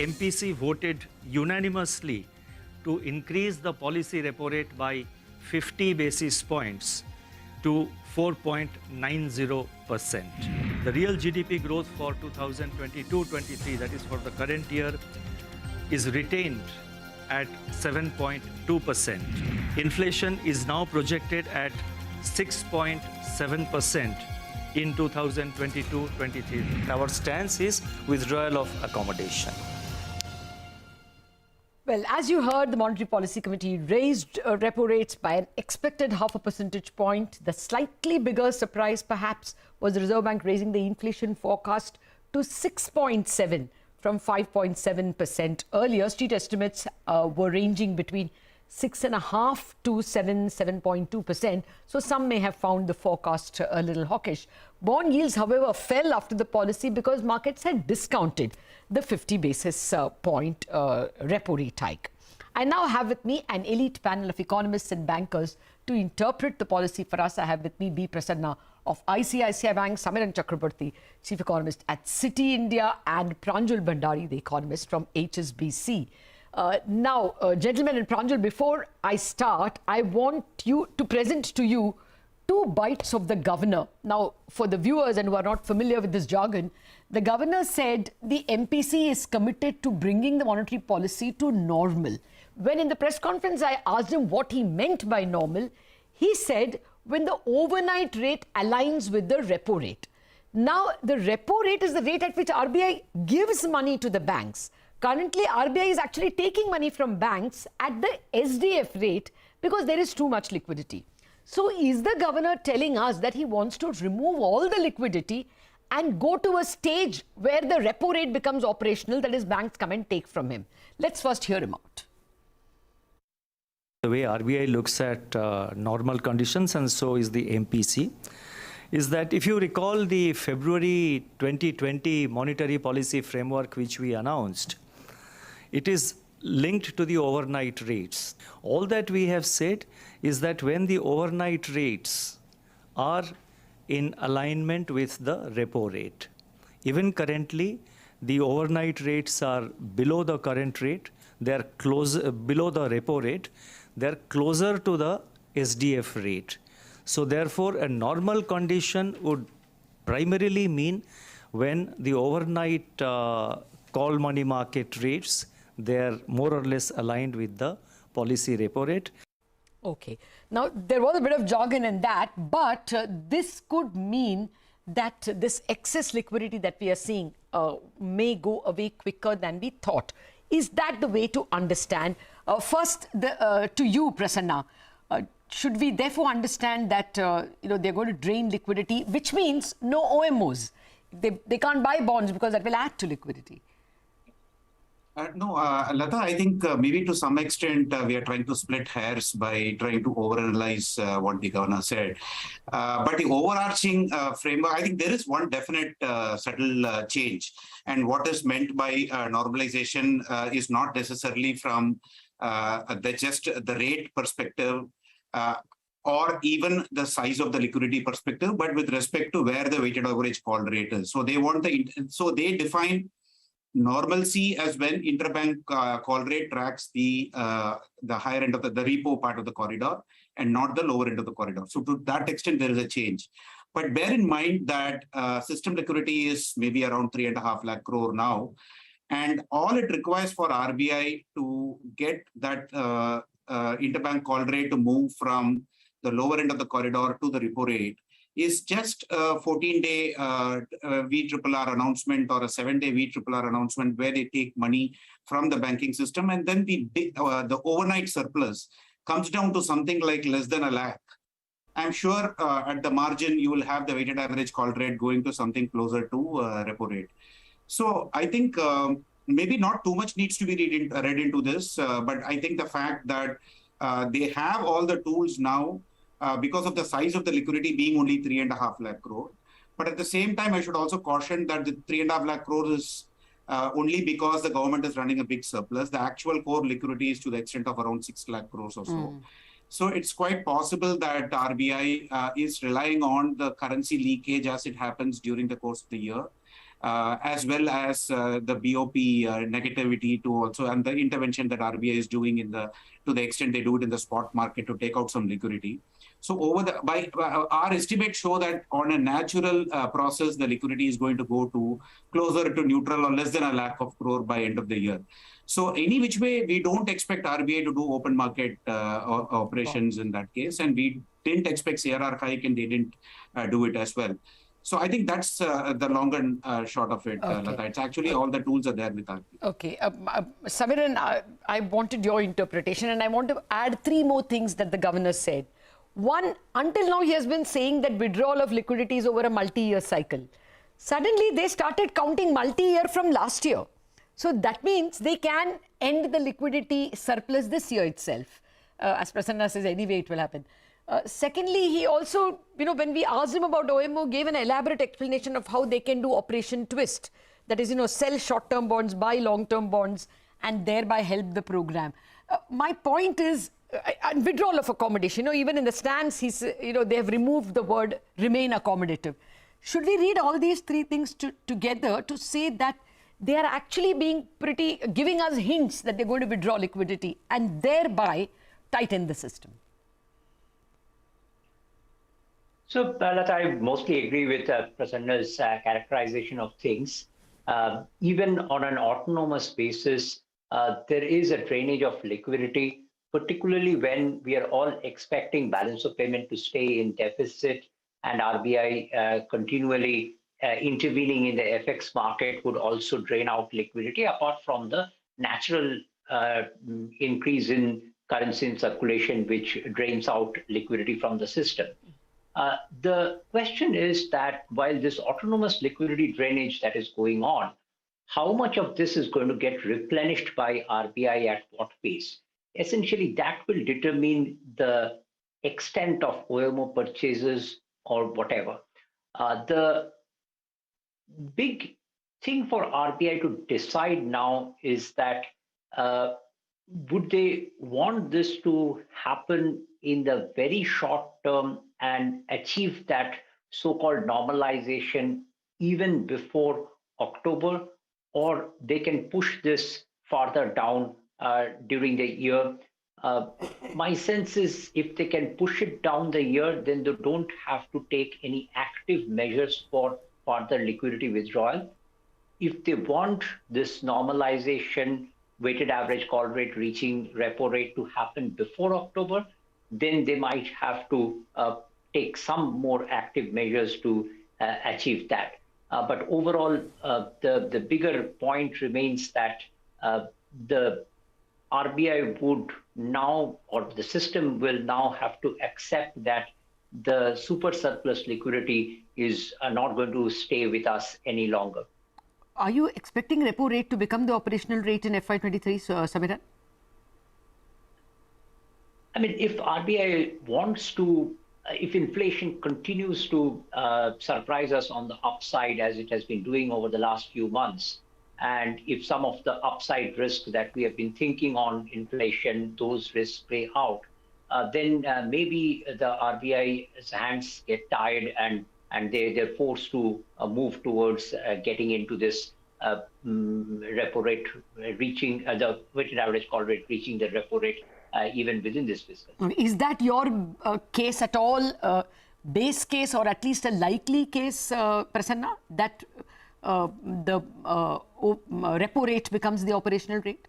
MPC voted unanimously to increase the policy repo rate by 50 basis points to 4.90%. The real GDP growth for 2022-23, that is for the current year, is retained at 7.2%. Inflation is now projected at 6.7% in 2022-23. Our stance is withdrawal of accommodation. Well, as you heard, the Monetary Policy Committee raised repo rates by an expected 0.5 percentage point. The slightly bigger surprise, perhaps, was the Reserve Bank raising the inflation forecast to 6.7 from 5.7% earlier. Street estimates were ranging between 6.5 to 7.2%. So some may have found the forecast a little hawkish. Bond yields, however, fell after the policy because markets had discounted the 50 basis point repo rate hike. I now have with me an elite panel of economists and bankers to interpret the policy for us. I have with me B. Prasanna of ICIC Bank, Samiran Chakraborty, Chief Economist at Citi India, and Pranjul Bhandari, the economist from HSBC. Now, gentlemen, and Pranjul, before I start, I want you to present to you two bites of the governor. Now, for the viewers and who are not familiar with this jargon, the governor said the MPC is committed to bringing the monetary policy to normal. When in the press conference I asked him what he meant by normal, he said when the overnight rate aligns with the repo rate. Now, the repo rate is the rate at which RBI gives money to the banks. Currently, RBI is actually taking money from banks at the SDF rate because there is too much liquidity. So is the governor telling us that he wants to remove all the liquidity and go to a stage where the repo rate becomes operational, that is, banks come and take from him? Let's first hear him out. The way RBI looks at normal conditions, and so is the MPC, is that if you recall the February 2020 monetary policy framework which we announced, it is linked to the overnight rates. All that we have said is that when the overnight rates are in alignment with the repo rate, even currently the overnight rates are below the current rate, they are below the repo rate, they are closer to the SDF rate. So therefore, a normal condition would primarily mean when the overnight call money market rates, they are more or less aligned with the policy repo rate. Okay. Now, there was a bit of jargon in that, but this could mean that this excess liquidity that we are seeing may go away quicker than we thought. Is that the way to understand? First, to you, Prasanna, should we therefore understand that they're going to drain liquidity, which means no OMOs? They can't buy bonds because that will add to liquidity. No, Lata, I think maybe to some extent we are trying to split hairs by trying to overanalyze what the governor said. But the overarching framework, I think there is one definite subtle change. And what is meant by normalization is not necessarily from just the rate perspective or even the size of the liquidity perspective, but with respect to where the weighted average call rate is. So they want they define normalcy as when interbank call rate tracks the higher end of the repo part of the corridor and not the lower end of the corridor. So to that extent, there is a change. But bear in mind that system liquidity is maybe around 3.5 lakh crore now. And all it requires for RBI to get that interbank call rate to move from the lower end of the corridor to the repo rate is just a 14-day VRRR announcement or a 7-day VRRR announcement where they take money from the banking system, and then the overnight surplus comes down to something like less than 1 lakh. I'm sure at the margin you will have the weighted average call rate going to something closer to repo rate. So I think maybe not too much needs to be read into this, but I think the fact that they have all the tools now because of the size of the liquidity being only 3.5 lakh crore. But at the same time, I should also caution that the 3.5 lakh crore is only because the government is running a big surplus. The actual core liquidity is to the extent of around 6 lakh crores or so. So it's quite possible that RBI is relying on the currency leakage as it happens during the course of the year as well as the BOP negativity to also, and the intervention that RBI is doing to the extent they do it in the spot market to take out some liquidity. So our estimates show that on a natural process, the liquidity is going to go to closer to neutral or less than 1 lakh crore by end of the year. So any which way, we don't expect RBI to do open market operations in that case, and we didn't expect CRR hike, and they didn't do it as well. So I think that's the long and short of it, Lata. It's actually all the tools are there with RBI. Okay. Samiran, I wanted your interpretation, and I want to add 3 more things that the governor said. One, until now, he has been saying that withdrawal of liquidity is over a multi-year cycle. Suddenly, they started counting multi-year from last year. So that means they can end the liquidity surplus this year itself. As Prasanna says, anyway, it will happen. Secondly, he also, when we asked him about OMO, gave an elaborate explanation of how they can do Operation Twist. That is, sell short-term bonds, buy long-term bonds, and thereby help the program. My point is, withdrawal of accommodation. Even in the stance, they have removed the word remain accommodative. Should we read all these 3 things together to say that they are actually giving us hints that they're going to withdraw liquidity and thereby tighten the system? So, Lata, I mostly agree with Prasanna's characterization of things. Even on an autonomous basis, there is a drainage of liquidity, particularly when we are all expecting balance of payment to stay in deficit, and RBI continually intervening in the FX market would also drain out liquidity, apart from the natural increase in currency in circulation, which drains out liquidity from the system. The question is that while this autonomous liquidity drainage that is going on, how much of this is going to get replenished by RBI at what pace? Essentially, that will determine the extent of OMO purchases or whatever. The big thing for RBI to decide now is that would they want this to happen in the very short term and achieve that so-called normalization even before October, or they can push this farther down during the year. My sense is if they can push it down the year, then they don't have to take any active measures for further liquidity withdrawal. If they want this normalization, weighted average call rate reaching repo rate to happen before October, then they might have to take some more active measures to achieve that. But overall, the bigger point remains that the RBI would now, or the system will now have to accept that the super surplus liquidity is not going to stay with us any longer. Are you expecting repo rate to become the operational rate in FY23, Samiran? I mean, if RBI wants to, if inflation continues to surprise us on the upside as it has been doing over the last few months, and if some of the upside risks that we have been thinking on inflation, those risks play out, then maybe the RBI's hands get tired and they're forced to move towards getting into this repo rate reaching the weighted average call rate reaching the repo rate even within this fiscal. Is that your case at all, base case or at least a likely case, Prasanna, that the repo rate becomes the operational rate?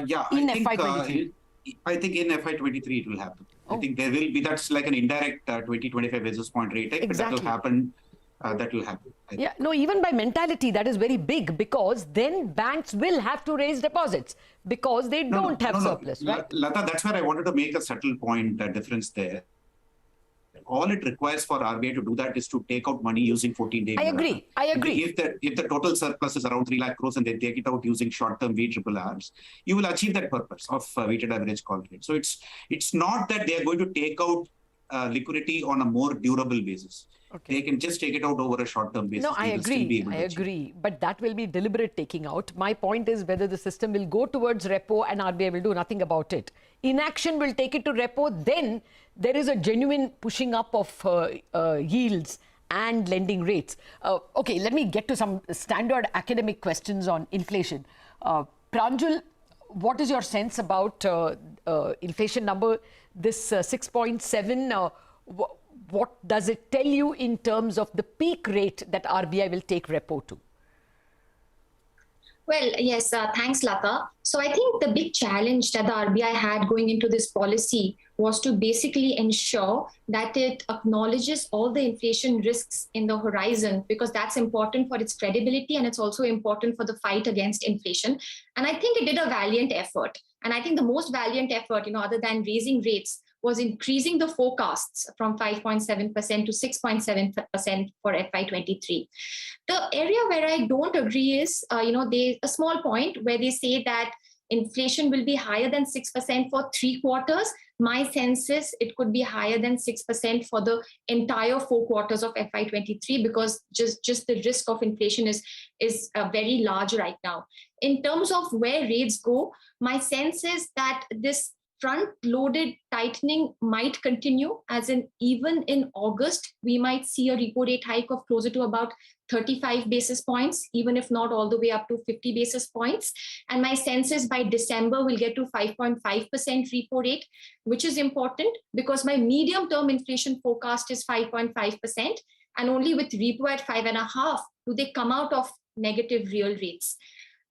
Yeah, in I think, FY23. I think in FY23 it will happen. I think there will be, that's like an indirect 20-25 basis point rate hike, but that will happen. That will happen. Yeah, no, even by mentality, that is very big, because then banks will have to raise deposits because they don't have surplus, right? Lata, that's where I wanted to make a subtle point, difference there. All it requires for RBI to do that is to take out money using 14-day. I agree. If the total surplus is around 3 lakh crores and they take it out using short-term VRRs, you will achieve that purpose of weighted average call rate. So it's not that they are going to take out liquidity on a more durable basis. Okay. They can just take it out over a short-term basis. No, I agree. But that will be deliberate taking out. My point is whether the system will go towards repo and RBI will do nothing about it. Inaction will take it to repo, then there is a genuine pushing up of yields and lending rates. Okay, let me get to some standard academic questions on inflation. Pranjul, what is your sense about inflation number, this 6.7? What does it tell you in terms of the peak rate that RBI will take repo to? Well, yes, thanks, Lata. So I think the big challenge that the RBI had going into this policy was to basically ensure that it acknowledges all the inflation risks in the horizon, because that's important for its credibility and it's also important for the fight against inflation. And I think it did a valiant effort. And I think the most valiant effort, other than raising rates, was increasing the forecasts from 5.7% to 6.7% for FY23. The area where I don't agree is, a small point where they say that inflation will be higher than 6% for 3 quarters. My sense is it could be higher than 6% for the entire 4 quarters of FY23, because just the risk of inflation is very large right now. In terms of where rates go, my sense is that this front-loaded tightening might continue, as in even in August, we might see a repo rate hike of closer to about 35 basis points, even if not all the way up to 50 basis points. And my sense is by December, we'll get to 5.5% repo rate, which is important because my medium-term inflation forecast is 5.5%. And only with repo at 5.5% do they come out of negative real rates.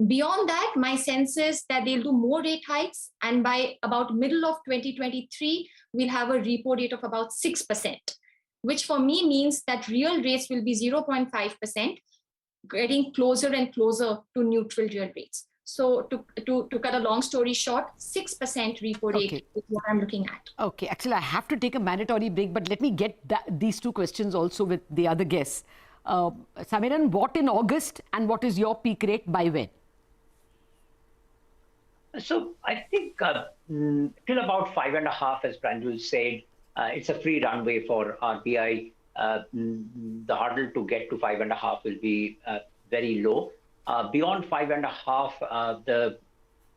Beyond that, my sense is that they'll do more rate hikes. And by about middle of 2023, we'll have a repo rate of about 6%, which for me means that real rates will be 0.5%, getting closer and closer to neutral real rates. So to cut a long story short, 6% repo rate is what I'm looking at. Okay, actually, I have to take a mandatory break, but let me get these two questions also with the other guests. Samiran, what in August and what is your peak rate by when? So I think till about 5.5, as Pranjul said, it's a free runway for RBI. The hurdle to get to 5.5 will be very low. Beyond 5.5, the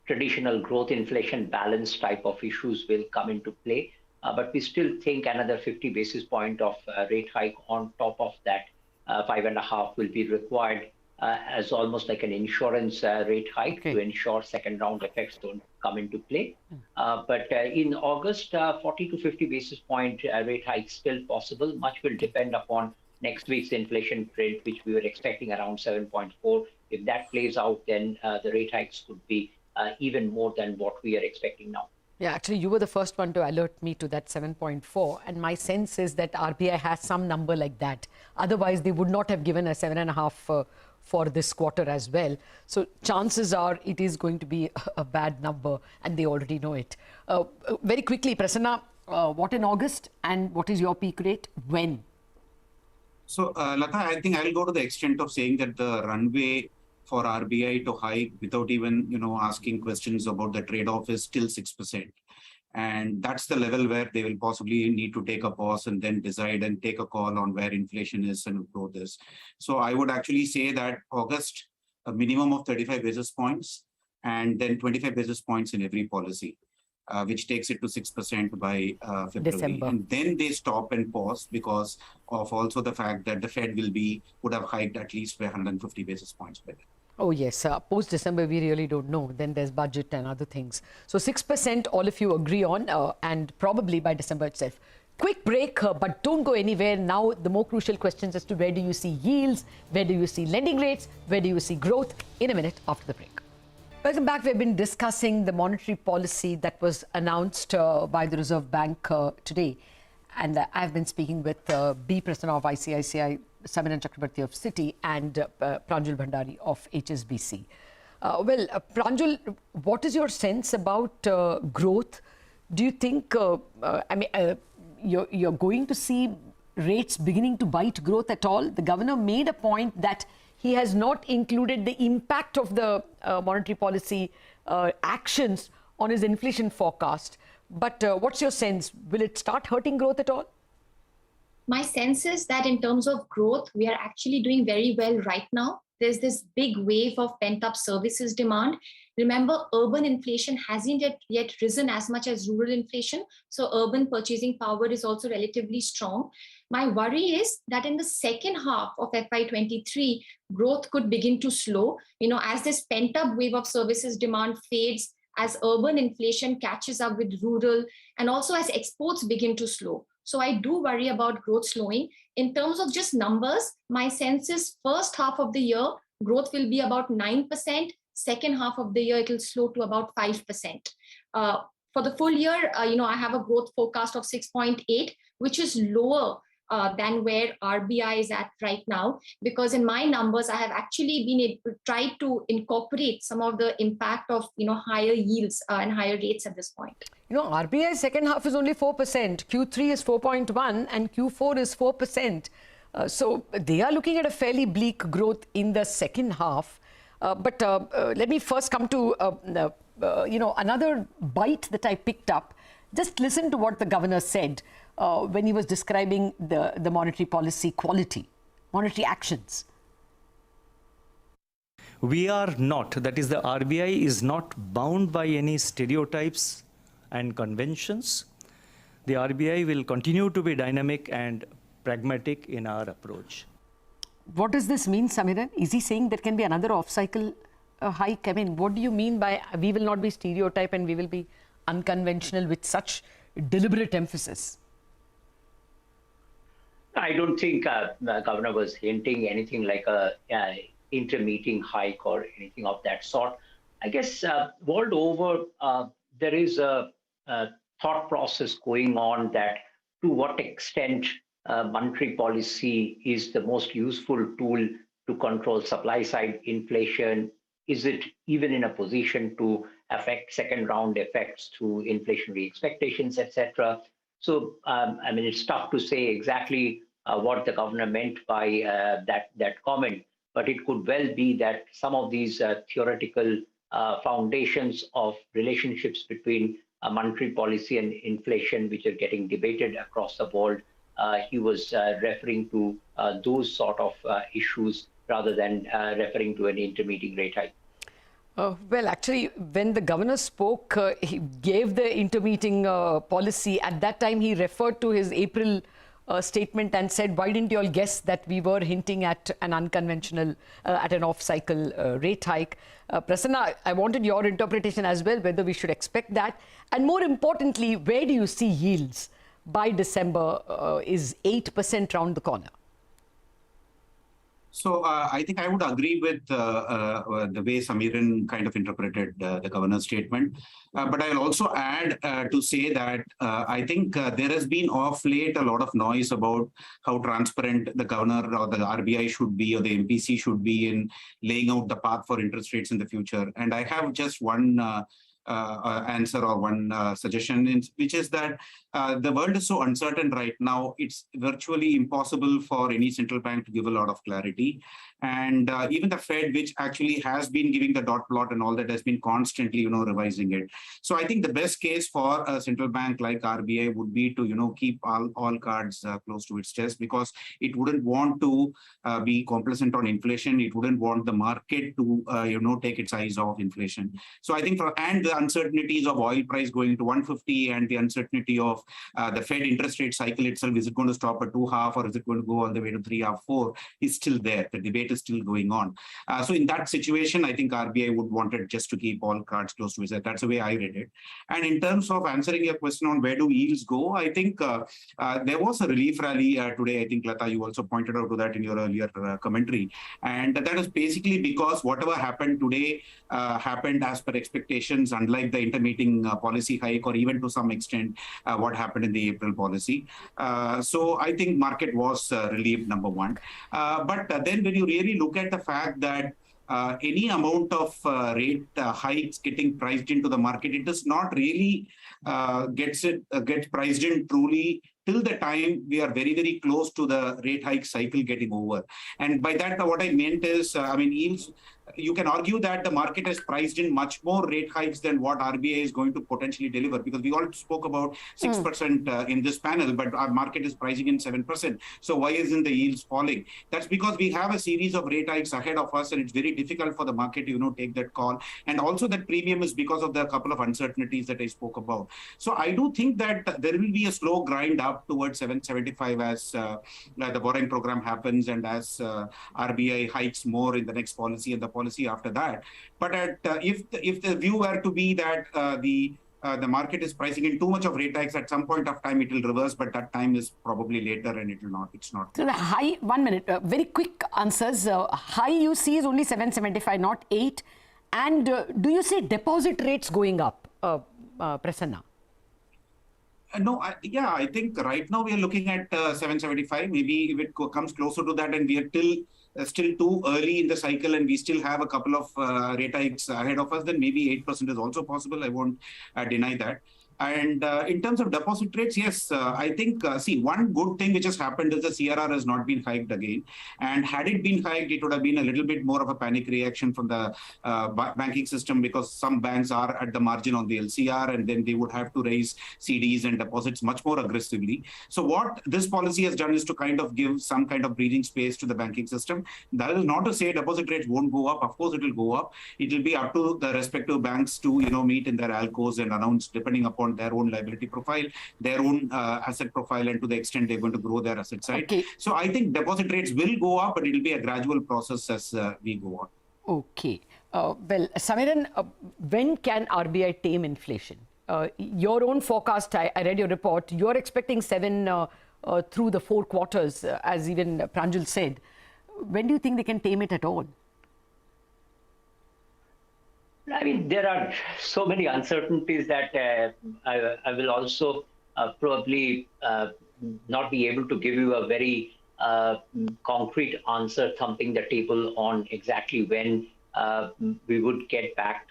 traditional growth inflation balance type of issues will come into play. But we still think another 50 basis point of rate hike on top of that 5.5 will be required as almost like an insurance rate hike to ensure second round effects don't come into play. But in August, 40 to 50 basis point rate hike still possible. Much will depend upon next week's inflation print, which we were expecting around 7.4. If that plays out, then the rate hikes could be even more than what we are expecting now. Yeah, actually, you were the first one to alert me to that 7.4. And my sense is that RBI has some number like that. Otherwise, they would not have given a 7.5 for this quarter as well. So chances are it is going to be a bad number and they already know it. Very quickly, Prasanna, what in August and what is your peak rate? When? So, Lata, I think I'll go to the extent of saying that the runway for RBI to hike without even, asking questions about the trade-off is still 6%. And that's the level where they will possibly need to take a pause and then decide and take a call on where inflation is and growth is. So I would actually say that August, a minimum of 35 basis points and then 25 basis points in every policy, which takes it to 6% by February. December. And then they stop and pause because of also the fact that the Fed would have hiked at least by 150 basis points by then. Oh, yes. Post-December, we really don't know. Then there's budget and other things. So 6%, all of you agree on, and probably by December itself. Quick break, but don't go anywhere. Now, the more crucial questions as to where do you see yields, where do you see lending rates, where do you see growth, in a minute after the break. Welcome back. We've been discussing the monetary policy that was announced by the Reserve Bank today. And I've been speaking with B. Prasanna of ICICI, Samiran Chakraborty of Citi, and Pranjul Bhandari of HSBC. Pranjul, what is your sense about growth? Do you think, you're going to see rates beginning to bite growth at all? The governor made a point that he has not included the impact of the monetary policy actions on his inflation forecast. But what's your sense? Will it start hurting growth at all? My sense is that in terms of growth, we are actually doing very well right now. There's this big wave of pent-up services demand. Remember, urban inflation hasn't yet risen as much as rural inflation. So urban purchasing power is also relatively strong. My worry is that in the second half of FY23, growth could begin to slow, as this pent-up wave of services demand fades, as urban inflation catches up with rural, and also as exports begin to slow. So I do worry about growth slowing. In terms of just numbers, my sense is first half of the year, growth will be about 9%. Second half of the year, it will slow to about 5%. For the full year, I have a growth forecast of 6.8, which is lower than where RBI is at right now, because in my numbers, I have actually tried to incorporate some of the impact of higher yields and higher rates at this point. RBI's second half is only 4%, Q3 is 4.1 and Q4 is 4%. So they are looking at a fairly bleak growth in the second half. But let me first come to another bite that I picked up. Just listen to what the governor said when he was describing the monetary policy quality, monetary actions. We are not, that is the RBI is not bound by any stereotypes and conventions. The RBI will continue to be dynamic and pragmatic in our approach. What does this mean, Samiran? Is he saying there can be another off-cycle hike? I mean, what do you mean by we will not be stereotype and we will be unconventional with such deliberate emphasis? I don't think the governor was hinting anything like a intermeeting hike or anything of that sort. I guess world over, there is a thought process going on that to what extent monetary policy is the most useful tool to control supply side inflation. Is it even in a position to affect second round effects through inflationary expectations, etc.? So, it's tough to say exactly what the governor meant by that comment, but it could well be that some of these theoretical foundations of relationships between monetary policy and inflation, which are getting debated across the board, he was referring to those sort of issues rather than referring to an intermediate rate hike. Well, actually, when the governor spoke, he gave the intermeeting policy. At that time, he referred to his April statement and said, why didn't you all guess that we were hinting at an unconventional, at an off-cycle rate hike? Prasanna, I wanted your interpretation as well, whether we should expect that. And more importantly, where do you see yields by December? Is 8% round the corner? So I think I would agree with the way Samiran kind of interpreted the governor's statement. But I'll also add to say that I think there has been off late a lot of noise about how transparent the governor or the RBI should be or the MPC should be in laying out the path for interest rates in the future. And I have just one answer or one suggestion, which is that the world is so uncertain right now, it's virtually impossible for any central bank to give a lot of clarity. And even the Fed, which actually has been giving the dot plot and all that, has been constantly, revising it. So I think the best case for a central bank like RBI would be to, keep all cards close to its chest, because it wouldn't want to be complacent on inflation. It wouldn't want the market to, take its eyes off inflation. So I think and the uncertainties of oil price going to 150 and the uncertainty of the Fed interest rate cycle itself, is it going to stop at 2.5 or is it going to go all the way to 3.5, 4, is still there. The debate is still going on. So in that situation, I think RBI would want it just to keep all cards close to its chest. That's the way I read it. And in terms of answering your question on where do yields go, I think there was a relief rally today. I think, Lata, you also pointed out to that in your earlier commentary. And that is basically because whatever happened today happened as per expectations, unlike the intermeeting policy hike or even to some extent what happened in the April policy. So I think market was relieved, number one. But then when you really look at the fact that any amount of rate hikes getting priced into the market, it does not really get priced in truly till the time we are very, very close to the rate hike cycle getting over. And by that, what I meant is, yields you can argue that the market has priced in much more rate hikes than what RBI is going to potentially deliver, because we all spoke about 6% in this panel, but our market is pricing in 7%. So why isn't the yields falling? That's because we have a series of rate hikes ahead of us, and it's very difficult for the market to take that call. And also that premium is because of the couple of uncertainties that I spoke about. So I do think that there will be a slow grind up towards 775 as the borrowing program happens and as RBI hikes more in the next policy and the policy after that. But if the view were to be that the market is pricing in too much of rate hikes, at some point of time it will reverse, but that time is probably later and it will not. It's not. So the high, 1 minute, very quick answers. High you see is only 775, not 8. And do you see deposit rates going up, Prasanna? No, I think right now we are looking at 775. Maybe if it comes closer to that, and we are still too early in the cycle, and we still have a couple of rate hikes ahead of us, then maybe 8% is also possible. I won't deny that. And in terms of deposit rates, yes, I think, one good thing which has happened is the CRR has not been hiked again. And had it been hiked, it would have been a little bit more of a panic reaction from the banking system, because some banks are at the margin on the LCR, and then they would have to raise CDs and deposits much more aggressively. So what this policy has done is to kind of give some kind of breathing space to the banking system. That is not to say deposit rates won't go up. Of course, it will go up. It will be up to the respective banks to, meet in their ALCOs and announce, depending upon their own liability profile, their own asset profile, and to the extent they're going to grow their asset side. Okay. So I think deposit rates will go up, but it will be a gradual process as we go on. Okay. Well, Samiran, when can RBI tame inflation? Your own forecast, I read your report, you're expecting 7 through the 4 quarters, as even Pranjul said. When do you think they can tame it at all? I mean, there are so many uncertainties that I will also probably not be able to give you a very concrete answer, thumping the table on exactly when we would get back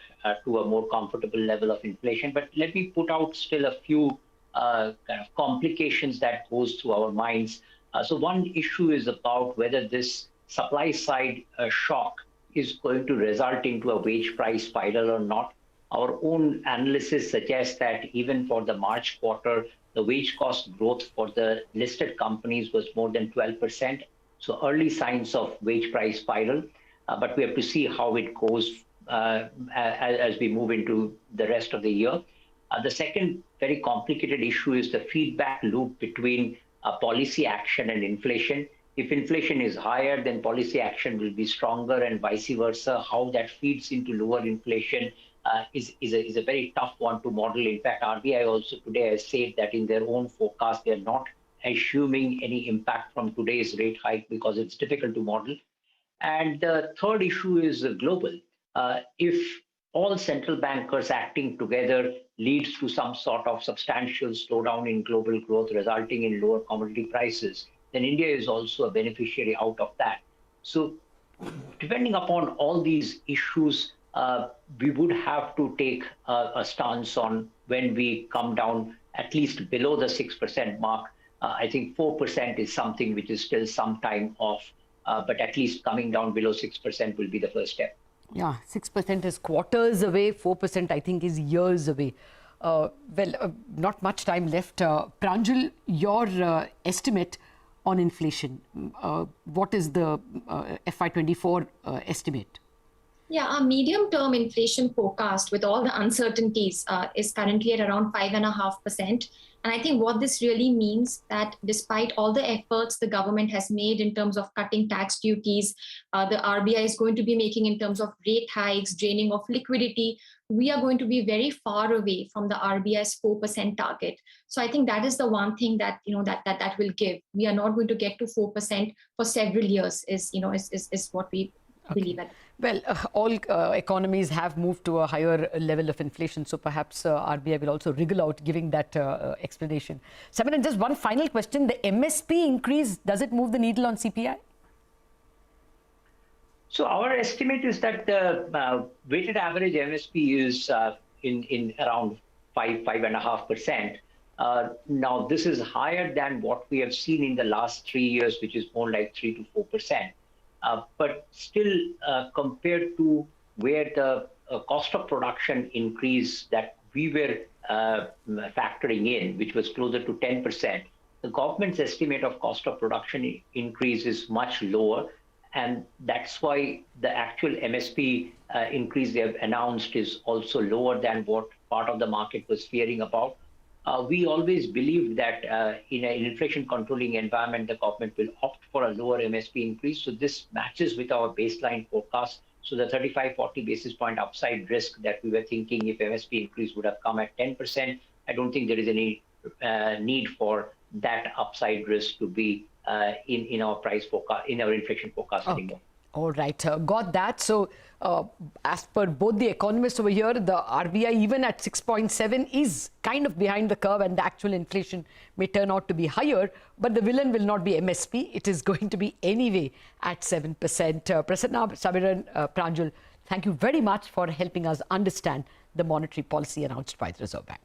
to a more comfortable level of inflation. But let me put out still a few kind of complications that goes through our minds. So one issue is about whether this supply side shock is going to result into a wage price spiral or not. Our own analysis suggests that even for the March quarter, the wage cost growth for the listed companies was more than 12%. So early signs of wage price spiral, but we have to see how it goes as we move into the rest of the year. The second very complicated issue is the feedback loop between policy action and inflation. If inflation is higher, then policy action will be stronger, and vice versa. How that feeds into lower inflation is a very tough one to model. In fact, RBI also today has said that in their own forecast, they are not assuming any impact from today's rate hike because it's difficult to model. And the third issue is global. If all central bankers acting together leads to some sort of substantial slowdown in global growth, resulting in lower commodity prices, then India is also a beneficiary out of that. So depending upon all these issues, we would have to take a stance on when we come down at least below the 6% mark. I think 4% is something which is still some time off, but at least coming down below 6% will be the first step. Yeah, 6% is quarters away, 4% I think is years away. Not much time left. Pranjul, your estimate on inflation. What is the FY24 estimate? Yeah, our medium-term inflation forecast with all the uncertainties is currently at around 5.5%. And I think what this really means that despite all the efforts the government has made in terms of cutting tax duties, the RBI is going to be making in terms of rate hikes, draining of liquidity, we are going to be very far away from the RBI's 4% target. So I think that is the one thing that that will give. We are not going to get to 4% for several years. Is what we believe at. Well, all economies have moved to a higher level of inflation, so perhaps RBI will also wriggle out giving that explanation. Samiran, just one final question. The MSP increase, does it move the needle on CPI? So our estimate is that the weighted average MSP is in around 5.5%. Now, this is higher than what we have seen in the last 3 years, which is more like 3 to 4%. but still compared to where the cost of production increase that we were factoring in, which was closer to 10%, the government's estimate of cost of production increase is much lower. And that's why the actual MSP increase they have announced is also lower than what part of the market was fearing about. We always believed that in an inflation controlling environment, the government will opt for a lower MSP increase. So this matches with our baseline forecast. So the 35-40 basis point upside risk that we were thinking if MSP increase would have come at 10%, I don't think there is any need for that upside risk to be in our price forecast, in our inflation forecast anymore. All right, got that. So as per both the economists over here, the RBI even at 6.7 is kind of behind the curve, and the actual inflation may turn out to be higher, but the villain will not be MSP. It is going to be anyway at 7%. Prasanna, Samiran, Pranjul, thank you very much for helping us understand the monetary policy announced by the Reserve Bank.